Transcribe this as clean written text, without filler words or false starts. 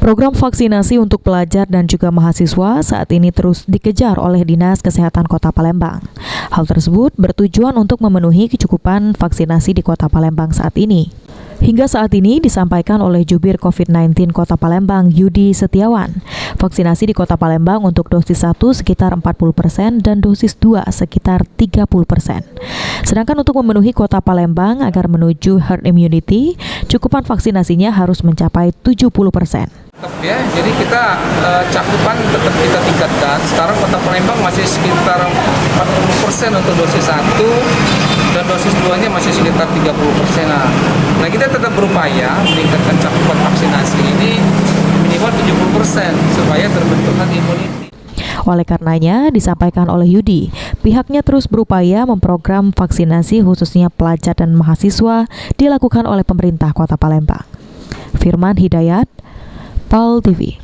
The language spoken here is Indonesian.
Program vaksinasi untuk pelajar dan juga mahasiswa saat ini terus dikejar oleh Dinas Kesehatan Kota Palembang. Hal tersebut bertujuan untuk memenuhi kecukupan vaksinasi di Kota Palembang saat ini. Hingga saat ini disampaikan oleh Jubir COVID-19 Kota Palembang, Yudi Setiawan, vaksinasi di Kota Palembang untuk dosis 1 sekitar 40% dan dosis 2 sekitar 30%. Sedangkan untuk memenuhi Kota Palembang agar menuju herd immunity, cukupan vaksinasinya harus mencapai 70%. Ya, jadi kita cakupan tetap kita tingkatkan. Sekarang Kota Palembang masih sekitar 40% untuk dosis 1 dan dosis 2-nya masih sekitar 30%. Nah, kita tetap berupaya meningkatkan cakupan vaksinasi ini minimal 70% supaya terbentuk herd immunity. Oleh karenanya, disampaikan oleh Yudi, pihaknya terus berupaya memprogram vaksinasi khususnya pelajar dan mahasiswa dilakukan oleh pemerintah Kota Palembang. Firman Hidayat, PAL TV.